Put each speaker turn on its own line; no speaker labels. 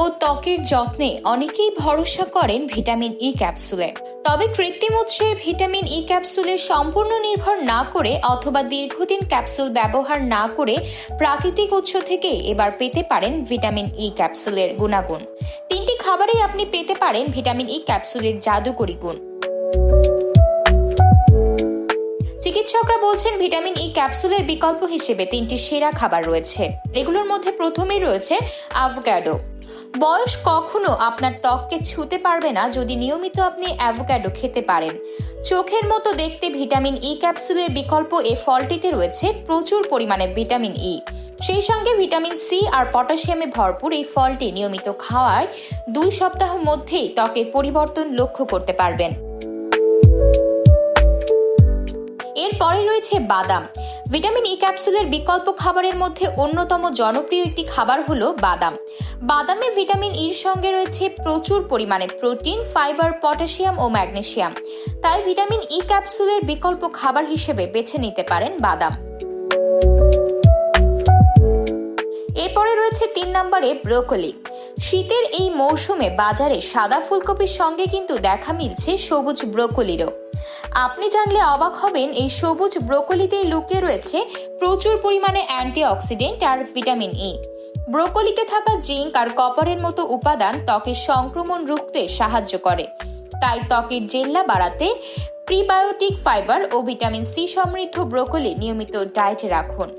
ও ত্বকের যত্নে অনেকেই ভরসা করেন ভিটামিন ই ক্যাপসুলে। তবে কৃত্রিম উৎসের ভিটামিন ই ক্যাপসুলে সম্পূর্ণ নির্ভর না করে অথবা দীর্ঘদিন ক্যাপসুল ব্যবহার না করে প্রাকৃতিক উৎস থেকে এবার পেতে পারেন ভিটামিন ই ক্যাপসুলের গুণাগুণ। 3টি খাবারেই আপনি পেতে পারেন ভিটামিন ই ক্যাপসুলের জাদুকরী গুণ। চিকিৎসকরা বলছেন ভিটামিন ই ক্যাপসুলের বিকল্প হিসেবে 3টি সেরা খাবার রয়েছে। এগুলোর মধ্যে প্রথমেই রয়েছে অ্যাভোকাডো। বয়স কখনো আপনার ত্বককে ছুঁতে পারবে না যদি নিয়মিত আপনি অ্যাভোকাডো খেতে পারেন। চোখের মতো দেখতে ভিটামিন ই ক্যাপসুলের বিকল্প এই ফলটিতে রয়েছে প্রচুর পরিমাণে ভিটামিন ই। সেই সঙ্গে ভিটামিন সি আর পটাশিয়ামে ভরপুর এই ফলটি নিয়মিত খাওয়ায় 2 সপ্তাহ মধ্যেই ত্বকের পরিবর্তন লক্ষ্য করতে পারবেন। এরপরে রয়েছে বাদাম। ভিটামিন ই ক্যাপসুলের বিকল্প খাবারের মধ্যে অন্যতম জনপ্রিয় একটি খাবার হলো বাদাম। বাদামে ভিটামিন ইর সঙ্গে রয়েছে প্রচুর পরিমাণে প্রোটিন, ফাইবার, পটাশিয়াম ও ম্যাগনেসিয়াম। তাই ভিটামিন ই ক্যাপসুলের বিকল্প খাবার হিসেবে বেছে নিতে পারেন বাদাম। এরপরে রয়েছে 3 নম্বরে ব্রোকলি। শীতের এই মৌসুমে বাজারে সাদা ফুলকপির সঙ্গে কিন্তু দেখা মিলছে সবুজ ব্রোকলিরও। আপনি জানলে অবাক হবেন, এই সবুজ ব্রোকলিতেই লুকিয়ে রয়েছে প্রচুর পরিমাণে অ্যান্টিঅক্সিডেন্ট আর ভিটামিন ই। ব্রোকলিতে থাকা জিঙ্ক আর কপারের মতো উপাদান ত্বকের সংক্রমণ রুখতে সাহায্য করে। তাই ত্বকের জেল্লা বাড়াতে প্রিবায়োটিক, ফাইবার ও ভিটামিন সি সমৃদ্ধ ব্রোকলি নিয়মিত ডায়েটে রাখুন।